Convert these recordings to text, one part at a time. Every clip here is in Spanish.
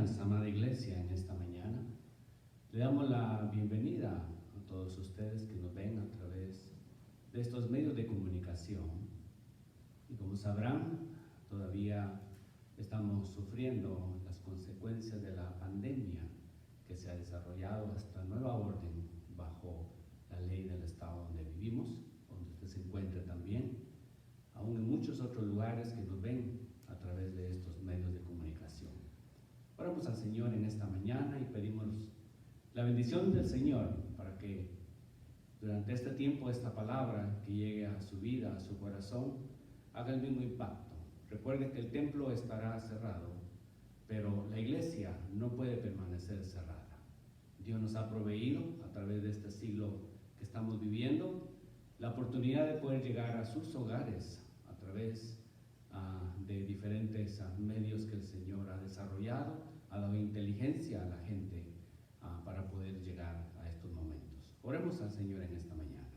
días, amada iglesia, en esta mañana. Le damos la bienvenida a todos ustedes que nos ven a través de estos medios de comunicación. Y como sabrán, todavía estamos sufriendo las consecuencias de la pandemia que se ha desarrollado hasta nueva orden bajo la ley del estado donde vivimos, donde usted se encuentra también, aún en muchos otros lugares que nos ven a través de estos medios de comunicación. Oramos al Señor en esta mañana y pedimos la bendición del Señor para que durante este tiempo esta palabra que llegue a su vida, a su corazón, haga el mismo impacto. Recuerde que el templo estará cerrado, pero la iglesia no puede permanecer cerrada. Dios nos ha proveído a través de este siglo que estamos viviendo la oportunidad de poder llegar a sus hogares a través de diferentes medios que el Señor ha desarrollado, ha dado inteligencia a la gente para poder llegar a estos momentos. Oremos al Señor en esta mañana.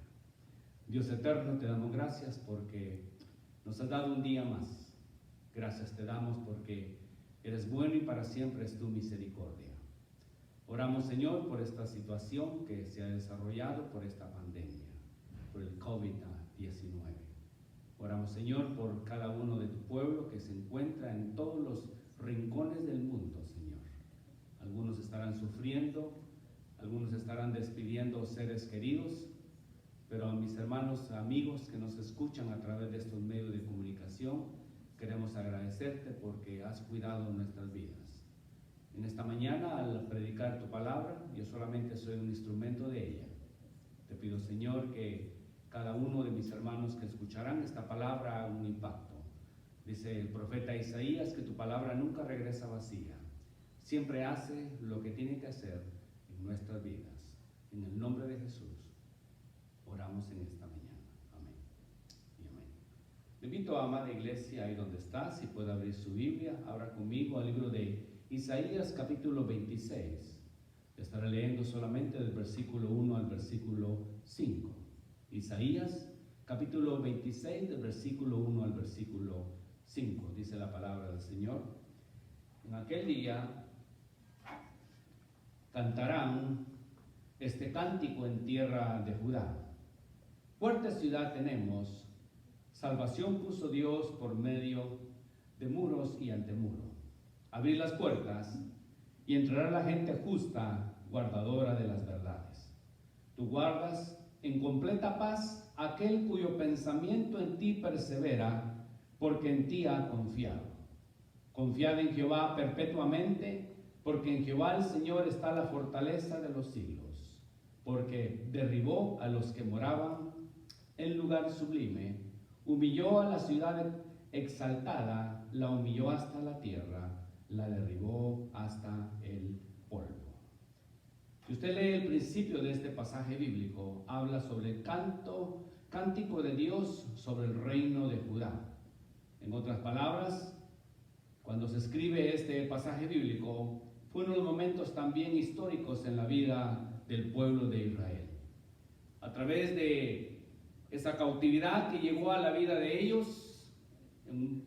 Dios eterno, te damos gracias porque nos has dado un día más. Gracias te damos porque eres bueno y para siempre es tu misericordia. Oramos, Señor, por esta situación que se ha desarrollado por esta pandemia, por el COVID-19. Oramos, Señor, por cada uno de tu pueblo que se encuentra en todos los rincones del mundo, Señor. Algunos estarán sufriendo, algunos estarán despidiendo seres queridos, pero a mis hermanos, amigos que nos escuchan a través de estos medios de comunicación, queremos agradecerte porque has cuidado nuestras vidas. En esta mañana, al predicar tu palabra, yo solamente soy un instrumento de ella. Te pido, Señor, que cada uno de mis hermanos que escucharán esta palabra haga un impacto. Dice el profeta Isaías que tu palabra nunca regresa vacía. Siempre hace lo que tiene que hacer en nuestras vidas. En el nombre de Jesús, oramos en esta mañana. Amén y amén. Le invito a amada iglesia, ahí donde está, si puede abrir su Biblia, abra conmigo al libro de Isaías capítulo 26. Estaré leyendo solamente del versículo 1 al versículo 5. Isaías capítulo 26, del versículo 1 al versículo 5. Dice la palabra del Señor. En aquel día cantarán este cántico en tierra de Judá. Fuerte ciudad tenemos, salvación puso Dios por medio de muros y antemuro. Abrir las puertas y entrará la gente justa, guardadora de las verdades. Tú guardas en completa paz aquel cuyo pensamiento en ti persevera, porque en ti ha confiado. Confiad en Jehová perpetuamente, porque en Jehová el Señor está la fortaleza de los siglos, porque derribó a los que moraban en lugar sublime, humilló a la ciudad exaltada, la humilló hasta la tierra, la derribó hasta el polvo. Si usted lee el principio de este pasaje bíblico, habla sobre el cántico de Dios sobre el reino de Judá. En otras palabras, cuando se escribe este pasaje bíblico, fue uno de los momentos también históricos en la vida del pueblo de Israel. A través de esa cautividad que llegó a la vida de ellos en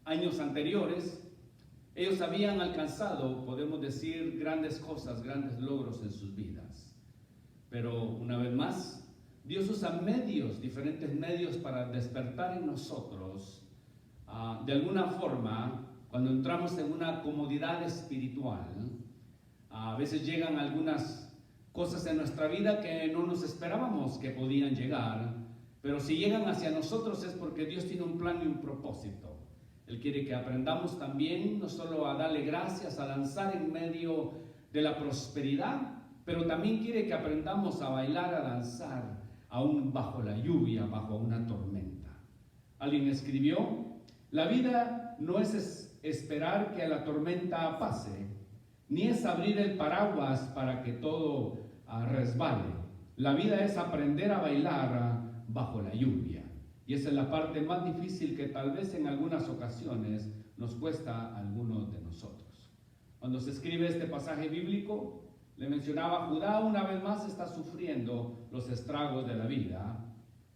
años anteriores, ellos habían alcanzado, podemos decir, grandes cosas, grandes logros en sus vidas. Pero una vez más, Dios usa medios, diferentes medios para despertar en nosotros, de alguna forma, cuando entramos en una comodidad espiritual, a veces llegan algunas cosas en nuestra vida que no nos esperábamos que podían llegar, pero si llegan hacia nosotros es porque Dios tiene un plan y un propósito. Él quiere que aprendamos también no solo a darle gracias, a lanzar en medio de la prosperidad, pero también quiere que aprendamos a bailar, a danzar, aún bajo la lluvia, bajo una tormenta. Alguien escribió, la vida no es esperar que la tormenta pase, ni es abrir el paraguas para que todo resbale. La vida es aprender a bailar bajo la lluvia. Y esa es la parte más difícil que tal vez en algunas ocasiones nos cuesta a algunos de nosotros. Cuando se escribe este pasaje bíblico, le mencionaba, Judá una vez más está sufriendo los estragos de la vida.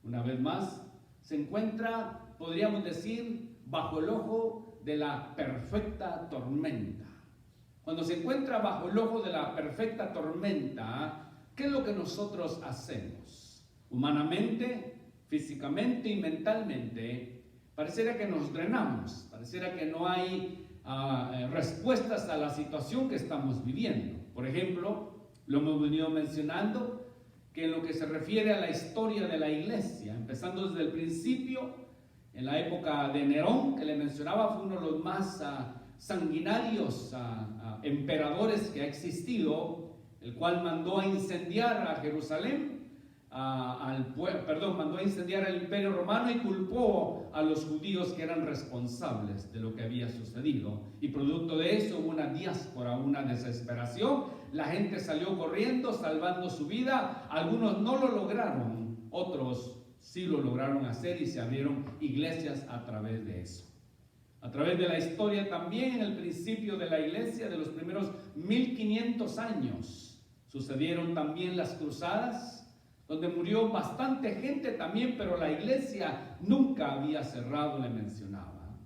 Una vez más se encuentra, podríamos decir, bajo el ojo de la perfecta tormenta. cuando se encuentra bajo el ojo de la perfecta tormenta, ¿qué es lo que nosotros hacemos? Humanamente, físicamente y mentalmente, pareciera que nos drenamos, pareciera que no hay respuestas a la situación que estamos viviendo. Por ejemplo, lo hemos venido mencionando, que en lo que se refiere a la historia de la iglesia, empezando desde el principio, en la época de Nerón, que le mencionaba, fue uno de los más sanguinarios emperadores que ha existido, el cual mandó a incendiar a Jerusalén, mandó a incendiar el Imperio Romano y culpó a los judíos que eran responsables de lo que había sucedido. Y producto de eso hubo una diáspora, una desesperación. La gente salió corriendo, salvando su vida. Algunos no lo lograron, otros sí lo lograron hacer y se abrieron iglesias a través de eso. A través de la historia también, en el principio de la iglesia, de los primeros 1500 años, sucedieron también las cruzadas, donde murió bastante gente también, pero la iglesia nunca había cerrado, le mencionaba.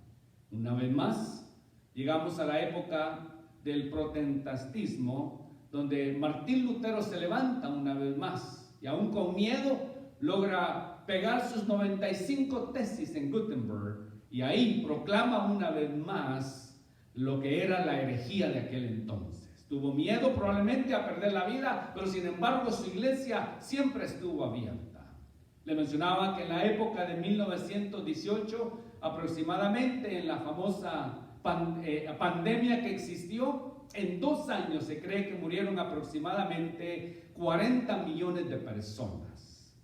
Una vez más, llegamos a la época del protestantismo, donde Martín Lutero se levanta una vez más, y aún con miedo, logra pegar sus 95 tesis en Gutenberg, y ahí proclama una vez más lo que era la herejía de aquel entonces. Tuvo miedo probablemente a perder la vida, pero sin embargo su iglesia siempre estuvo abierta. Le mencionaba que en la época de 1918, aproximadamente, en la famosa pandemia que existió, en 2 años se cree que murieron aproximadamente 40 millones de personas.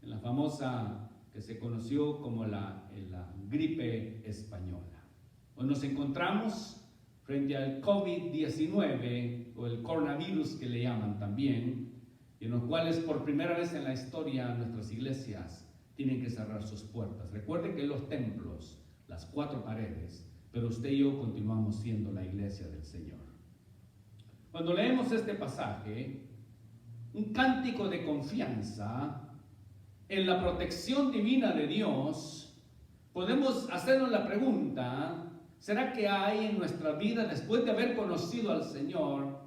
En la famosa que se conoció como la gripe española. Hoy nos encontramos frente al COVID-19 o el coronavirus que le llaman también, y en los cuales por primera vez en la historia nuestras iglesias tienen que cerrar sus puertas. Recuerden que los templos, las 4 paredes, pero usted y yo continuamos siendo la iglesia del Señor. Cuando leemos este pasaje, un cántico de confianza en la protección divina de Dios, podemos hacernos la pregunta: ¿será que hay en nuestra vida, después de haber conocido al Señor,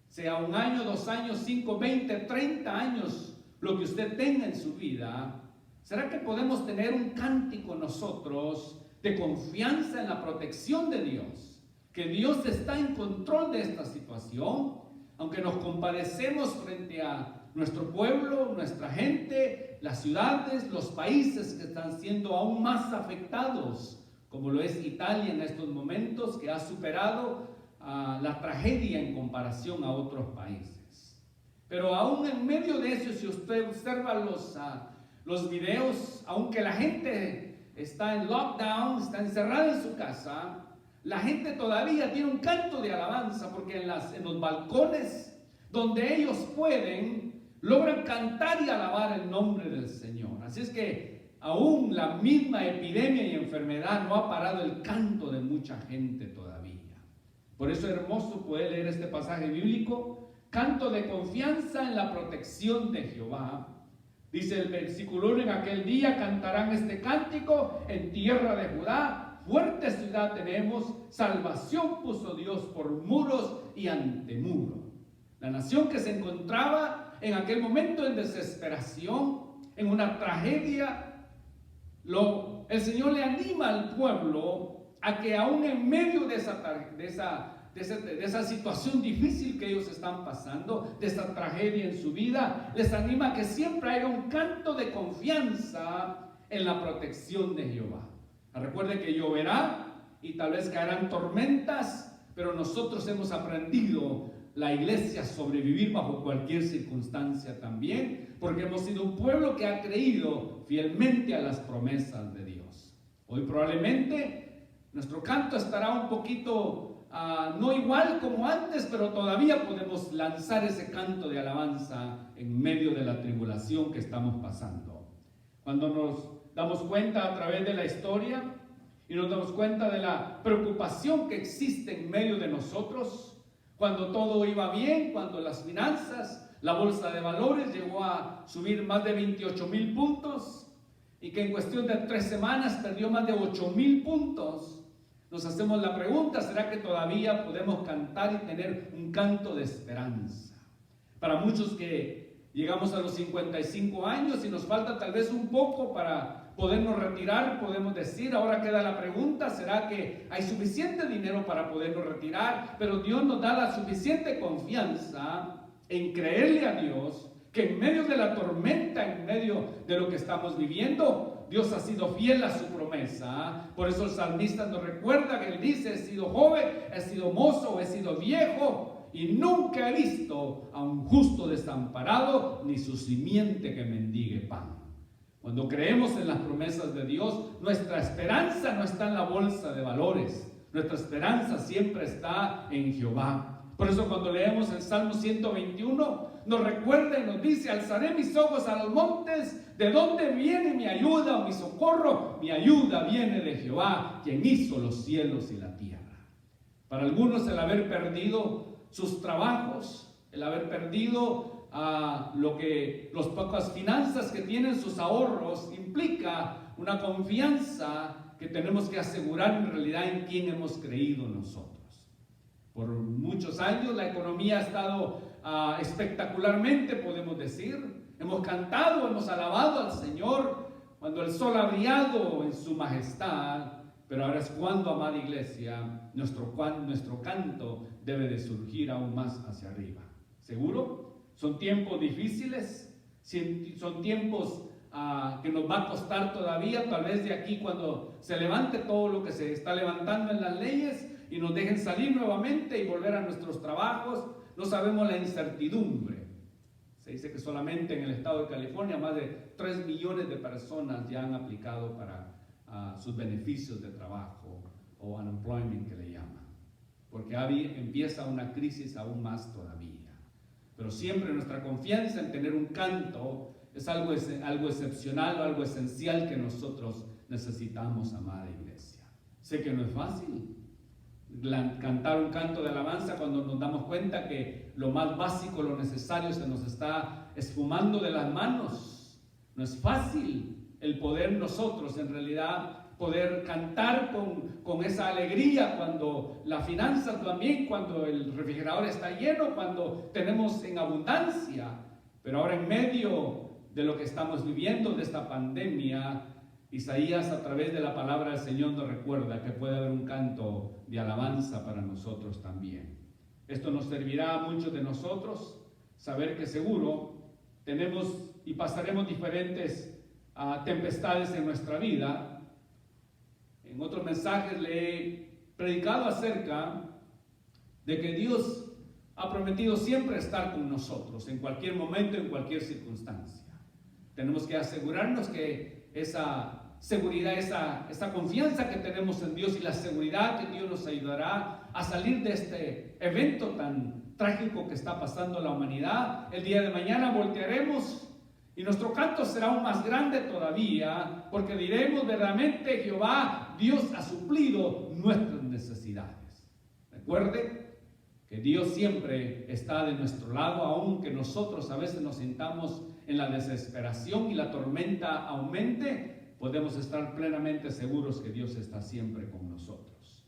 sea 1 año, 2 años, 5, 20, 30 años, lo que usted tenga en su vida, será que podemos tener un cántico nosotros de confianza en la protección de Dios? Que Dios está en control de esta situación, aunque nos compadecemos frente a nuestro pueblo, nuestra gente, las ciudades, los países que están siendo aún más afectados, como lo es Italia en estos momentos, que ha superado la tragedia en comparación a otros países. Pero aún en medio de eso, si usted observa los videos, aunque la gente está en lockdown, está encerrada en su casa, la gente todavía tiene un canto de alabanza, porque en los balcones donde ellos pueden, logran cantar y alabar el nombre del Señor. Así es que aún la misma epidemia y enfermedad no ha parado el canto de mucha gente todavía. Por eso es hermoso poder leer este pasaje bíblico, canto de confianza en la protección de Jehová. Dice el versículo 1: en aquel día cantarán este cántico en tierra de Judá, fuerte ciudad tenemos, salvación puso Dios por muros y antemuro. La nación que se encontraba en aquel momento en desesperación, en una tragedia, el Señor le anima al pueblo a que aún en medio de esa situación difícil que ellos están pasando, de esa tragedia en su vida, les anima a que siempre haya un canto de confianza en la protección de Jehová. Recuerde que lloverá y tal vez caerán tormentas, pero nosotros hemos aprendido, la iglesia, a sobrevivir bajo cualquier circunstancia también, porque hemos sido un pueblo que ha creído fielmente a las promesas de Dios. Hoy probablemente nuestro canto estará un poquito no igual como antes, pero todavía podemos lanzar ese canto de alabanza en medio de la tribulación que estamos pasando. Cuando nos damos cuenta a través de la historia y nos damos cuenta de la preocupación que existe en medio de nosotros, cuando todo iba bien, cuando las finanzas, la bolsa de valores llegó a subir más de 28,000 puntos y que en cuestión de 3 semanas perdió más de 8,000 puntos, nos hacemos la pregunta, ¿será que todavía podemos cantar y tener un canto de esperanza? Para muchos que llegamos a los 55 años y nos falta tal vez un poco para podernos retirar, podemos decir, ahora queda la pregunta, ¿será que hay suficiente dinero para podernos retirar? Pero Dios nos da la suficiente confianza en creerle a Dios, que en medio de la tormenta, en medio de lo que estamos viviendo, Dios ha sido fiel a su promesa. Por eso el salmista nos recuerda que él dice, he sido joven, he sido mozo, he sido viejo, y nunca he visto a un justo desamparado, ni su simiente que mendigue pan. Cuando creemos en las promesas de Dios, nuestra esperanza no está en la bolsa de valores. Nuestra esperanza siempre está en Jehová. Por eso cuando leemos el Salmo 121, nos recuerda y nos dice, alzaré mis ojos a los montes, ¿de dónde viene mi ayuda o mi socorro? Mi ayuda viene de Jehová, quien hizo los cielos y la tierra. Para algunos el haber perdido sus trabajos, el haber perdido las pocas finanzas que tienen, sus ahorros, implica una confianza que tenemos que asegurar en realidad en quien hemos creído nosotros. Por muchos años la economía ha estado espectacularmente, podemos decir. Hemos cantado, hemos alabado al Señor cuando el sol ha brillado en su majestad. Pero ahora es cuando, amada iglesia, nuestro canto debe de surgir aún más hacia arriba. ¿Seguro? Son tiempos difíciles, son tiempos que nos va a costar todavía, tal vez de aquí cuando se levante todo lo que se está levantando en las leyes y nos dejen salir nuevamente y volver a nuestros trabajos. No sabemos la incertidumbre. Se dice que solamente en el estado de California más de 3 millones de personas ya han aplicado para sus beneficios de trabajo o unemployment que le llaman, porque empieza una crisis aún más todavía. Pero siempre nuestra confianza en tener un canto es algo excepcional o algo esencial que nosotros necesitamos, amada iglesia. Sé que no es fácil cantar un canto de alabanza cuando nos damos cuenta que lo más básico, lo necesario se nos está esfumando de las manos. No es fácil el poder nosotros en realidad poder cantar con esa alegría cuando la finanza también, cuando el refrigerador está lleno, cuando tenemos en abundancia. Pero ahora en medio de lo que estamos viviendo, de esta pandemia, Isaías a través de la palabra del Señor nos recuerda que puede haber un canto de alabanza para nosotros también. Esto nos servirá a muchos de nosotros saber que seguro tenemos y pasaremos diferentes tempestades en nuestra vida. En otros mensajes le he predicado acerca de que Dios ha prometido siempre estar con nosotros en cualquier momento, en cualquier circunstancia. Tenemos que asegurarnos que esa seguridad, esa confianza que tenemos en Dios y la seguridad que Dios nos ayudará a salir de este evento tan trágico que está pasando la humanidad. El día de mañana voltearemos y nuestro canto será aún más grande todavía, porque diremos verdaderamente: Jehová, Dios ha suplido nuestras necesidades. Recuerde que Dios siempre está de nuestro lado, aunque nosotros a veces nos sintamos en la desesperación y la tormenta aumente, podemos estar plenamente seguros que Dios está siempre con nosotros.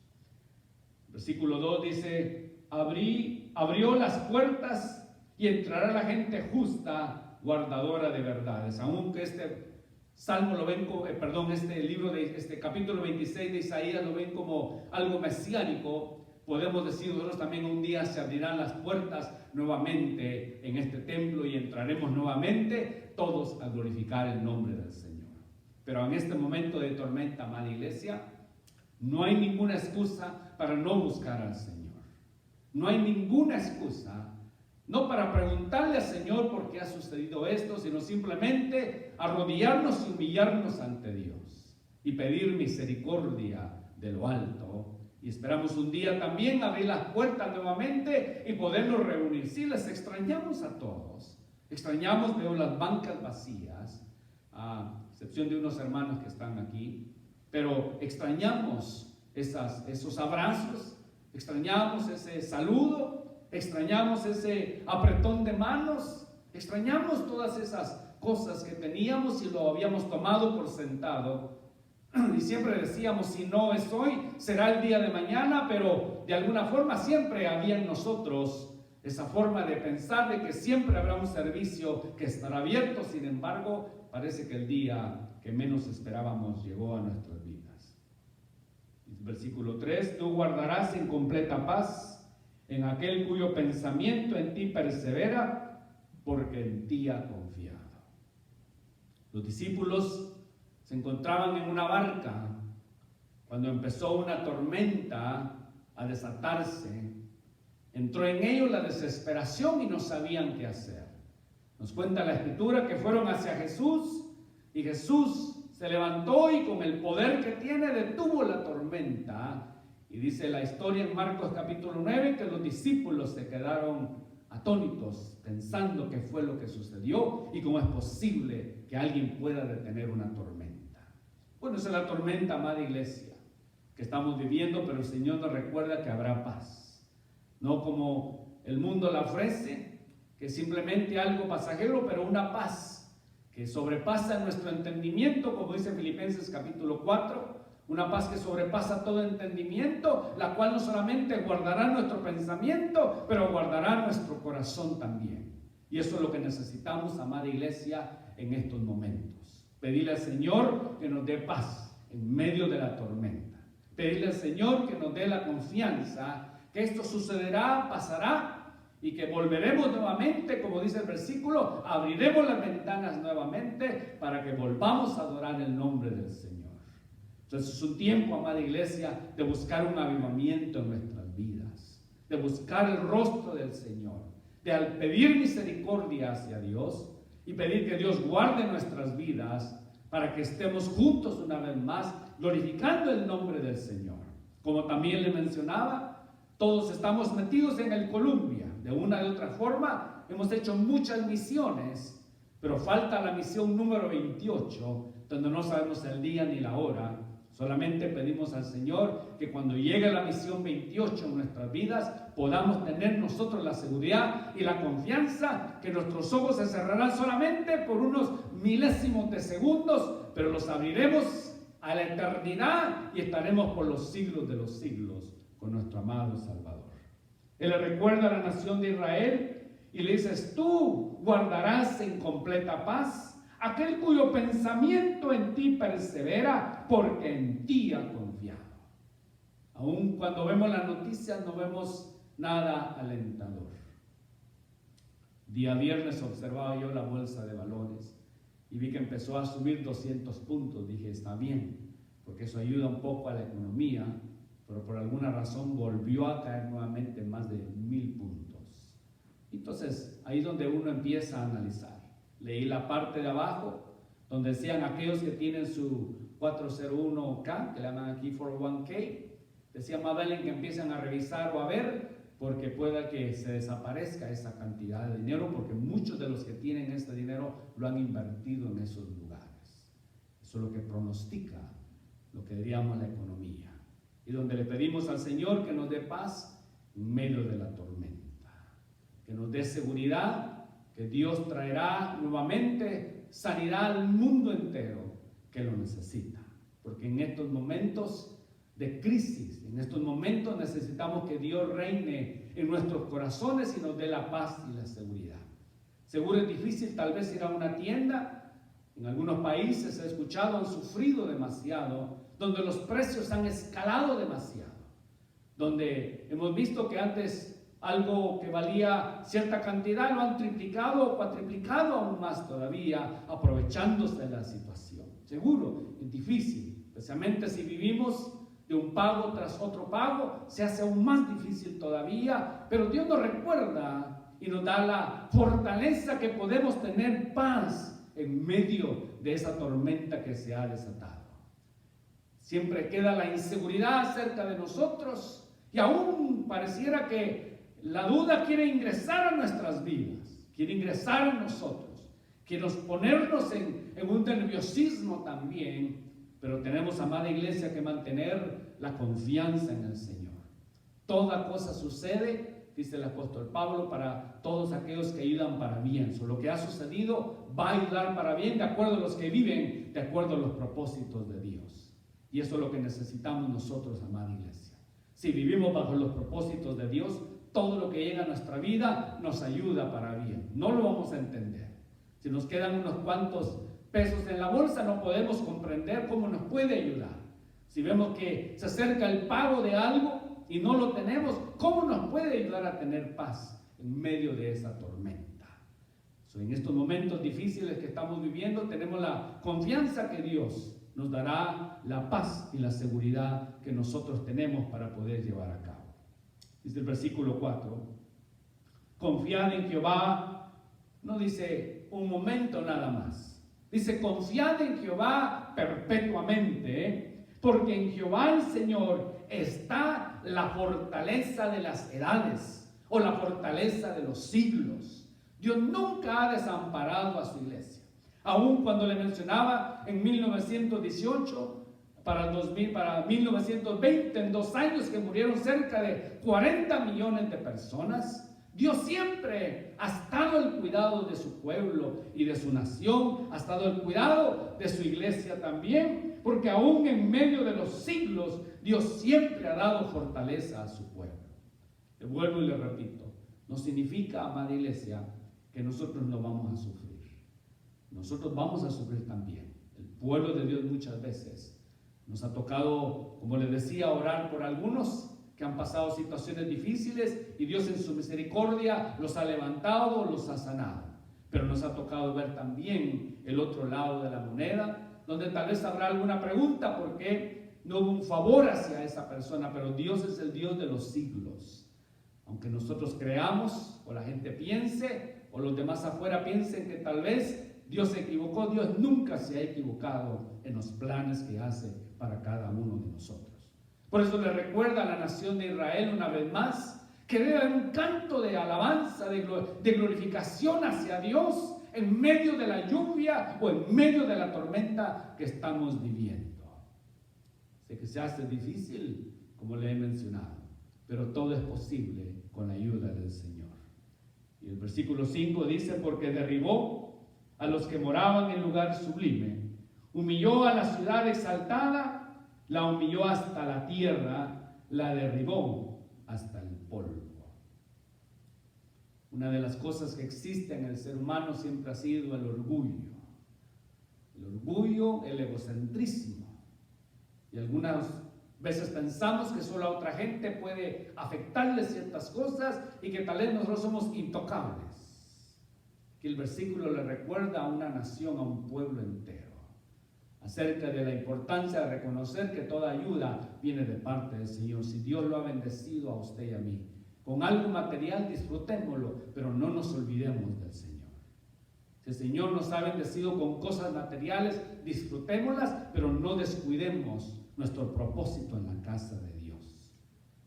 Versículo 2 dice: abrió las puertas y entrará la gente justa, guardadora de verdades. Aunque este salmo lo ven como, este capítulo 26 de Isaías lo ven como algo mesiánico, podemos decir nosotros también: un día se abrirán las puertas nuevamente en este templo y entraremos nuevamente todos a glorificar el nombre del Señor. Pero en este momento de tormenta, amada iglesia, no hay ninguna excusa para no buscar al Señor. No hay ninguna excusa, no para preguntarle al Señor por qué ha sucedido esto, sino simplemente arrodillarnos y humillarnos ante Dios y pedir misericordia de lo alto. Y esperamos un día también abrir las puertas nuevamente y podernos reunir. Sí, les extrañamos a todos. Extrañamos, veo las bancas vacías, a excepción de unos hermanos que están aquí. Pero extrañamos esos abrazos, extrañamos ese saludo, extrañamos ese apretón de manos, extrañamos todas esas cosas que teníamos y lo habíamos tomado por sentado. Y siempre decíamos, si no es hoy, será el día de mañana, pero de alguna forma siempre había en nosotros esa forma de pensar de que siempre habrá un servicio que estará abierto. Sin embargo, parece que el día que menos esperábamos llegó a nuestras vidas. Versículo 3, tú guardarás en completa paz en aquel cuyo pensamiento en ti persevera, porque en ti ha confiado. Los discípulos se encontraban en una barca cuando empezó una tormenta a desatarse. Entró en ellos la desesperación y no sabían qué hacer. Nos cuenta la Escritura que fueron hacia Jesús y Jesús se levantó y con el poder que tiene detuvo la tormenta. Y dice la historia en Marcos capítulo 9 que los discípulos se quedaron atónitos pensando qué fue lo que sucedió y cómo es posible que alguien pueda detener una tormenta. Bueno, esa es la tormenta, amada iglesia, que estamos viviendo, pero el Señor nos recuerda que habrá paz. No como el mundo la ofrece, que es simplemente algo pasajero, pero una paz que sobrepasa nuestro entendimiento, como dice Filipenses capítulo 4, una paz que sobrepasa todo entendimiento, la cual no solamente guardará nuestro pensamiento, pero guardará nuestro corazón también. Y eso es lo que necesitamos, amada iglesia, en estos momentos. Pedirle al Señor que nos dé paz en medio de la tormenta. Pedirle al Señor que nos dé la confianza que esto sucederá, pasará, y que volveremos nuevamente, como dice el versículo, abriremos las ventanas nuevamente para que volvamos a adorar el nombre del Señor. Entonces es un tiempo, amada iglesia, de buscar un avivamiento en nuestras vidas, de buscar el rostro del Señor, de al pedir misericordia hacia Dios y pedir que Dios guarde nuestras vidas para que estemos juntos una vez más glorificando el nombre del Señor. Como también le mencionaba, todos estamos metidos en el Columbia. De una u otra forma, hemos hecho muchas misiones, pero falta la misión número 28, donde no sabemos el día ni la hora. Solamente pedimos al Señor que cuando llegue la misión 28 en nuestras vidas, podamos tener nosotros la seguridad y la confianza que nuestros ojos se cerrarán solamente por unos milésimos de segundos, pero los abriremos a la eternidad y estaremos por los siglos de los siglos con nuestro amado Salvador. Él le recuerda a la nación de Israel y le dice, tú guardarás en completa paz aquel cuyo pensamiento en ti persevera, porque en ti ha confiado. Aun cuando vemos las noticias no vemos nada alentador. Día viernes observaba yo la bolsa de valores y vi que empezó a subir 200 puntos. Dije, está bien, porque eso ayuda un poco a la economía, pero por alguna razón volvió a caer nuevamente más de 1000 puntos. Entonces, ahí es donde uno empieza a analizar. Leí la parte de abajo, donde decían aquellos que tienen su 401k, que le llaman aquí 401k, decía más vale que empiecen a revisar o a ver, porque pueda que se desaparezca esa cantidad de dinero, porque muchos de los que tienen este dinero lo han invertido en esos lugares. Eso es lo que pronostica, lo que diríamos la economía. Y donde le pedimos al Señor que nos dé paz en medio de la tormenta, que nos dé seguridad, que Dios traerá nuevamente sanidad al mundo entero que lo necesita. Porque en estos momentos de crisis, en estos momentos necesitamos que Dios reine en nuestros corazones y nos dé la paz y la seguridad. Seguro es difícil tal vez ir a una tienda. En algunos países he escuchado, han sufrido demasiado, donde los precios han escalado demasiado, donde hemos visto que antes algo que valía cierta cantidad lo han triplicado o cuatriplicado aún más todavía, aprovechándose de la situación. Seguro es difícil, especialmente si vivimos de un pago tras otro pago, se hace aún más difícil todavía, pero Dios nos recuerda y nos da la fortaleza que podemos tener paz en medio de esa tormenta que se ha desatado. Siempre queda la inseguridad acerca de nosotros y aún pareciera que la duda quiere ingresar a nuestras vidas, quiere ingresar en nosotros, quiere ponernos en un nerviosismo también, pero tenemos, amada iglesia, que mantener la confianza en el Señor. Toda cosa sucede, dice el apóstol Pablo, para todos aquellos que ayudan para bien. Lo que ha sucedido va a ayudar para bien de acuerdo a los que viven, de acuerdo a los propósitos de Dios. Y eso es lo que necesitamos nosotros, amada iglesia. Si vivimos bajo los propósitos de Dios, todo lo que llega a nuestra vida nos ayuda para bien. No lo vamos a entender. Si nos quedan unos cuantos pesos en la bolsa, no podemos comprender cómo nos puede ayudar. Si vemos que se acerca el pago de algo y no lo tenemos, ¿cómo nos puede ayudar a tener paz en medio de esa tormenta? En estos momentos difíciles que estamos viviendo, tenemos la confianza que Dios nos dará la paz y la seguridad que nosotros tenemos para poder llevar a cabo. Dice el versículo 4, confiad en Jehová, no dice un momento nada más, dice confiad en Jehová perpetuamente, porque en Jehová el Señor está la fortaleza de las edades, o la fortaleza de los siglos. Dios nunca ha desamparado a su iglesia. Aún cuando le mencionaba en 1918, para 1920, en 2 años que murieron cerca de 40 millones de personas, Dios siempre ha estado al cuidado de su pueblo y de su nación, ha estado al cuidado de su iglesia también, porque aún en medio de los siglos, Dios siempre ha dado fortaleza a su pueblo. Le vuelvo y le repito, no significa, amada iglesia, que nosotros no vamos a sufrir. Nosotros vamos a sufrir también. El pueblo de Dios muchas veces nos ha tocado, como les decía, orar por algunos que han pasado situaciones difíciles y Dios en su misericordia los ha levantado, los ha sanado. Pero nos ha tocado ver también el otro lado de la moneda, donde tal vez habrá alguna pregunta por qué no hubo un favor hacia esa persona, pero Dios es el Dios de los siglos. Aunque nosotros creamos o la gente piense o los demás afuera piensen que tal vez Dios se equivocó, Dios nunca se ha equivocado en los planes que hace para cada uno de nosotros. Por eso le recuerda a la nación de Israel una vez más que debe haber un canto de alabanza, de glorificación hacia Dios en medio de la lluvia o en medio de la tormenta que estamos viviendo. Sé que se hace difícil, como le he mencionado, pero todo es posible con la ayuda del Señor. Y el versículo 5 dice, porque derribó a los que moraban en lugar sublime, humilló a la ciudad exaltada, la humilló hasta la tierra, la derribó hasta el polvo. Una de las cosas que existe en el ser humano siempre ha sido el orgullo. El orgullo, el egocentrismo. Y algunas veces pensamos que solo a otra gente puede afectarle ciertas cosas y que tal vez nosotros somos intocables. Que el versículo le recuerda a una nación, a un pueblo entero, acerca de la importancia de reconocer que toda ayuda viene de parte del Señor. Si Dios lo ha bendecido a usted y a mí con algo material, disfrutémoslo, pero no nos olvidemos del Señor. Si el Señor nos ha bendecido con cosas materiales, disfrutémoslas, pero no descuidemos nuestro propósito en la casa de Dios.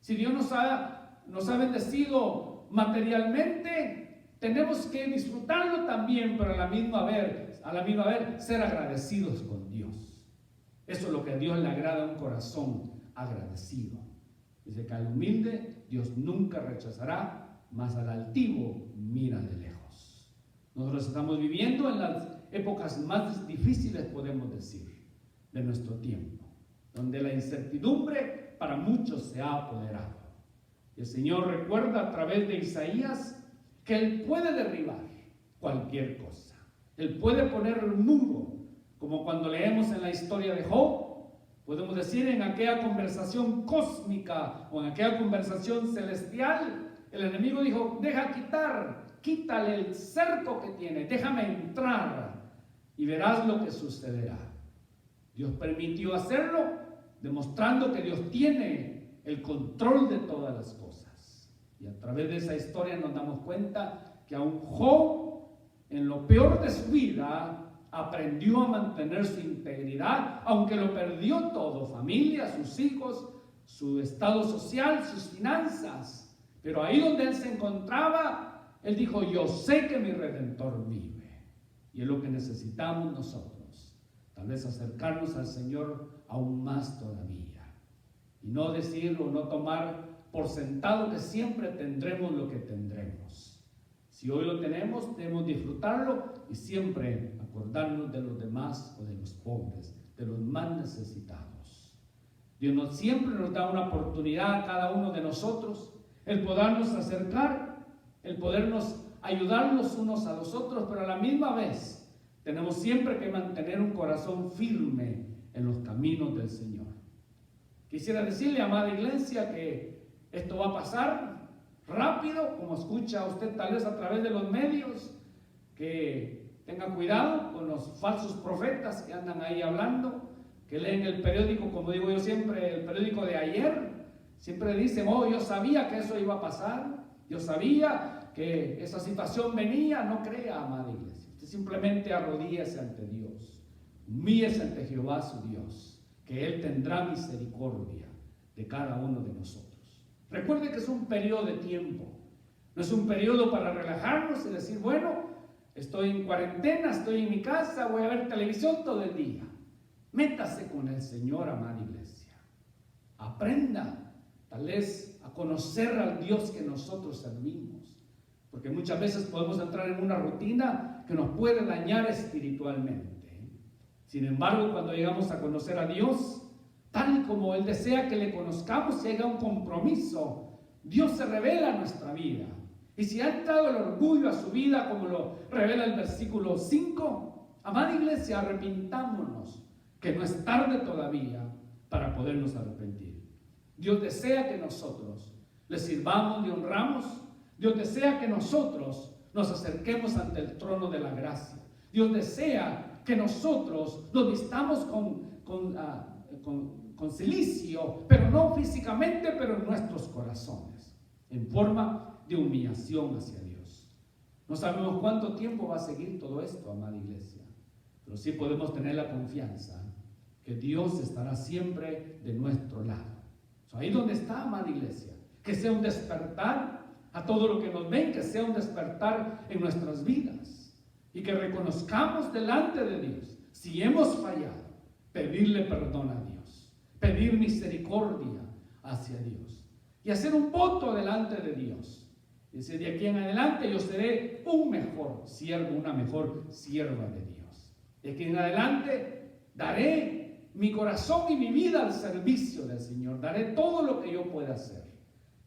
Si Dios nos ha bendecido materialmente, tenemos que disfrutarlo también, pero a la misma vez ser agradecidos con Dios. Eso es lo que a Dios le agrada, a un corazón agradecido. Dice que al humilde Dios nunca rechazará, mas al altivo mira de lejos. Nosotros estamos viviendo en las épocas más difíciles, podemos decir, de nuestro tiempo, donde la incertidumbre para muchos se ha apoderado. Y el Señor recuerda a través de Isaías que Él puede derribar cualquier cosa. Él puede poner un muro, como cuando leemos en la historia de Job. Podemos decir en aquella conversación cósmica o en aquella conversación celestial, el enemigo dijo, quítale el cerco que tiene, déjame entrar y verás lo que sucederá. Dios permitió hacerlo, demostrando que Dios tiene el control de todas las cosas. Y a través de esa historia nos damos cuenta que aún Job, en lo peor de su vida, aprendió a mantener su integridad, aunque lo perdió todo, familia, sus hijos, su estado social, sus finanzas. Pero ahí donde él se encontraba, él dijo, yo sé que mi Redentor vive. Y es lo que necesitamos nosotros, tal vez acercarnos al Señor aún más todavía. Y no decirlo, no tomar por sentado que siempre tendremos lo que tendremos. Si hoy lo tenemos, debemos disfrutarlo y siempre acordarnos de los demás o de los pobres, de los más necesitados. Dios siempre nos da una oportunidad a cada uno de nosotros, el podernos acercar, el podernos ayudar los unos a los otros, pero a la misma vez tenemos siempre que mantener un corazón firme en los caminos del Señor. Quisiera decirle, amada iglesia, que esto va a pasar rápido, como escucha usted tal vez a través de los medios, que tenga cuidado con los falsos profetas que andan ahí hablando, que leen el periódico, como digo yo siempre, el periódico de ayer, siempre dicen, oh, yo sabía que eso iba a pasar, yo sabía que esa situación venía. No crea, amada iglesia, usted simplemente arrodíllese ante Dios, humíllese ante Jehová su Dios, que Él tendrá misericordia de cada uno de nosotros. Recuerde que es un periodo de tiempo, no es un periodo para relajarnos y decir, bueno, estoy en cuarentena, estoy en mi casa, voy a ver televisión todo el día. Métase con el Señor, amada iglesia. Aprenda, tal vez, a conocer al Dios que nosotros servimos. Porque muchas veces podemos entrar en una rutina que nos puede dañar espiritualmente. Sin embargo, cuando llegamos a conocer a Dios, tal como Él desea que le conozcamos y haya un compromiso, Dios se revela a nuestra vida. Y si ha entrado el orgullo a su vida, como lo revela el versículo 5, amada iglesia, arrepintámonos, que no es tarde todavía para podernos arrepentir. Dios desea que nosotros le sirvamos, le honramos. Dios desea que nosotros nos acerquemos ante el trono de la gracia. Dios desea que nosotros nos vistamos con cilicio, pero no físicamente, pero en nuestros corazones, en forma de humillación hacia Dios. No sabemos cuánto tiempo va a seguir todo esto, amada iglesia, pero sí podemos tener la confianza que Dios estará siempre de nuestro lado. Ahí donde está, amada iglesia, que sea un despertar a todo lo que nos ven, que sea un despertar en nuestras vidas y que reconozcamos delante de Dios, si hemos fallado, pedirle perdón a Dios, pedir misericordia hacia Dios y hacer un voto delante de Dios. Dice, de aquí en adelante yo seré un mejor siervo, una mejor sierva de Dios. De aquí en adelante daré mi corazón y mi vida al servicio del Señor. Daré todo lo que yo pueda hacer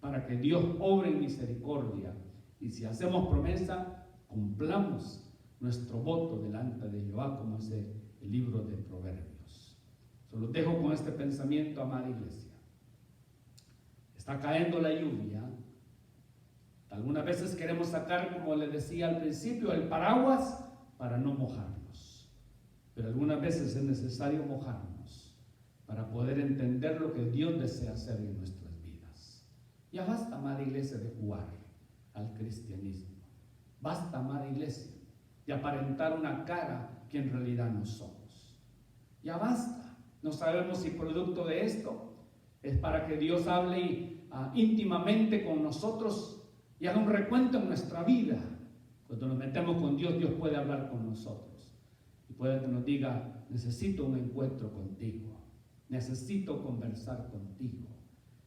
para que Dios obre en misericordia. Y si hacemos promesa, cumplamos nuestro voto delante de Jehová, como dice el libro de Proverbios. Los dejo con este pensamiento, amada iglesia. Está cayendo la lluvia. Algunas veces queremos sacar, como les decía al principio, el paraguas para no mojarnos. Pero algunas veces es necesario mojarnos para poder entender lo que Dios desea hacer en nuestras vidas. Ya basta, amada iglesia, de jugar al cristianismo. Basta, amada iglesia, de aparentar una cara que en realidad no somos. Ya basta. No sabemos si producto de esto es para que Dios hable íntimamente con nosotros y haga un recuento en nuestra vida. Cuando nos metemos con Dios, Dios puede hablar con nosotros y puede que nos diga, necesito un encuentro contigo, necesito conversar contigo.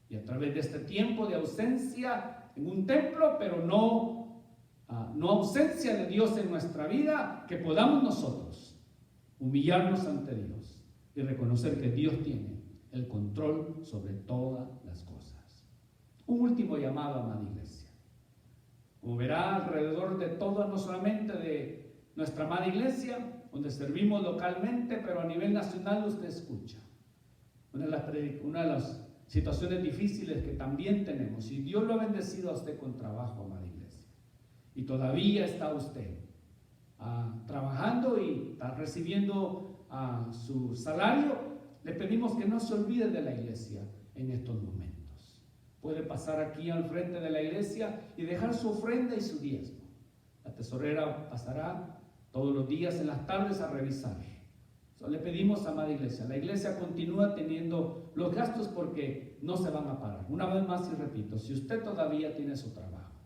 Y a través de este tiempo de ausencia en un templo, pero no ausencia de Dios en nuestra vida, que podamos nosotros humillarnos ante Dios y reconocer que Dios tiene el control sobre todas las cosas. Un último llamado, amada iglesia. Como verá, alrededor de todo, no solamente de nuestra amada iglesia, donde servimos localmente, pero a nivel nacional usted escucha. Una de las situaciones difíciles que también tenemos, y Dios lo ha bendecido a usted con trabajo, amada iglesia, y todavía está usted trabajando y está recibiendo su salario, le pedimos que no se olvide de la iglesia en estos momentos. Puede pasar aquí al frente de la iglesia y dejar su ofrenda y su diezmo. La tesorera pasará todos los días en las tardes a revisar. Le pedimos, amada iglesia, la iglesia continúa teniendo los gastos porque no se van a parar. Una vez más y repito, si usted todavía tiene su trabajo,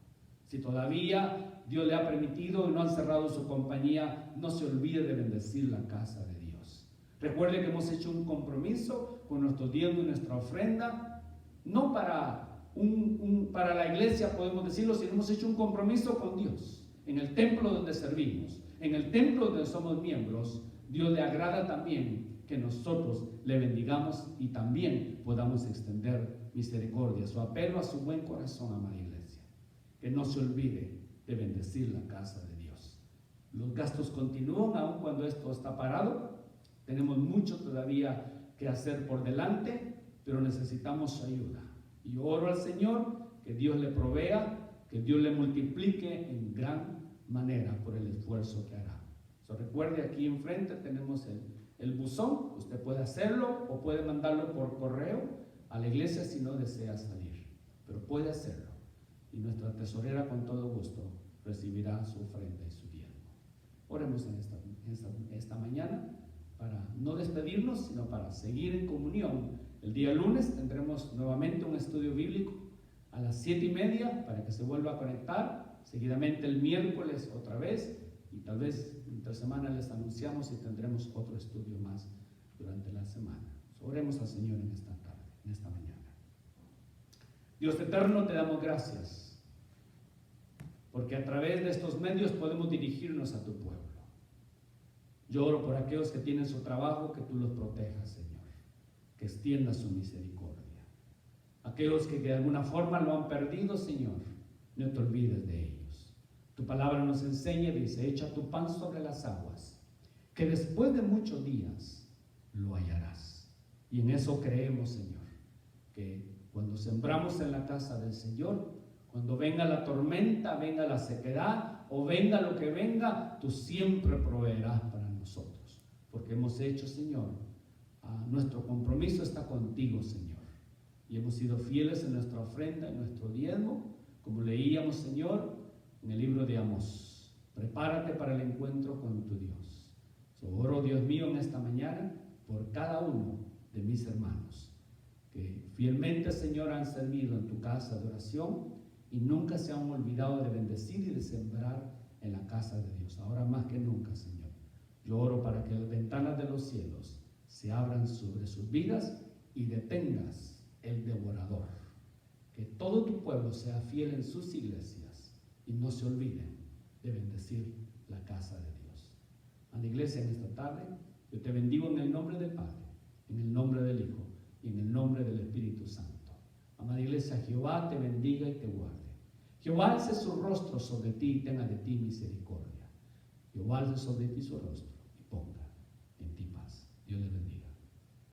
si todavía Dios le ha permitido y no han cerrado su compañía, no se olvide de bendecir la casa de Dios. Recuerde que hemos hecho un compromiso con nuestro diezmo y nuestra ofrenda, no para la iglesia, podemos decirlo, sino hemos hecho un compromiso con Dios. En el templo donde servimos, en el templo donde somos miembros, Dios le agrada también que nosotros le bendigamos y también podamos extender misericordia. Su apelo a su buen corazón, amada iglesia, que no se olvide de bendecir la casa de Dios. Los gastos continúan aun cuando esto está parado. Tenemos mucho todavía que hacer por delante, pero necesitamos su ayuda. Y oro al Señor que Dios le provea, que Dios le multiplique en gran manera por el esfuerzo que hará. Recuerde, aquí enfrente tenemos el buzón. Usted puede hacerlo o puede mandarlo por correo a la iglesia si no desea salir, pero puede hacerlo. Y nuestra tesorera con todo gusto recibirá su ofrenda y su diezmo. Oremos en esta mañana para no despedirnos, sino para seguir en comunión. El día lunes tendremos nuevamente un estudio bíblico a las 7:30 para que se vuelva a conectar. Seguidamente el miércoles otra vez, y tal vez entre semana les anunciamos y tendremos otro estudio más durante la semana. Oremos al Señor en esta tarde, en esta mañana. Dios eterno, te damos gracias, porque a través de estos medios podemos dirigirnos a tu pueblo. Yo oro por aquellos que tienen su trabajo, que tú los protejas, Señor, que extiendas su misericordia. Aquellos que de alguna forma lo han perdido, Señor, no te olvides de ellos. Tu palabra nos enseña, dice, echa tu pan sobre las aguas, que después de muchos días lo hallarás. Y en eso creemos, Señor, que cuando sembramos en la casa del Señor, cuando venga la tormenta, venga la sequedad o venga lo que venga, tú siempre proveerás para nosotros, porque hemos hecho, Señor, nuestro compromiso está contigo, Señor, y hemos sido fieles en nuestra ofrenda, en nuestro diezmo, como leíamos, Señor, en el libro de Amós. Prepárate para el encuentro con tu Dios. Oro, Dios mío, en esta mañana por cada uno de mis hermanos que fielmente, Señor, han servido en tu casa de oración y nunca se han olvidado de bendecir y de sembrar en la casa de Dios. Ahora más que nunca, Señor, yo oro para que las ventanas de los cielos se abran sobre sus vidas y detengas el devorador. Que todo tu pueblo sea fiel en sus iglesias y no se olviden de bendecir la casa de Dios. A la iglesia en esta tarde, yo te bendigo en el nombre del Padre, en el nombre del Hijo y en el nombre del Espíritu Santo. Amada iglesia, Jehová te bendiga y te guarde. Jehová alce su rostro sobre ti y tenga de ti misericordia. Jehová alce sobre ti su rostro y ponga en ti paz. Dios les bendiga.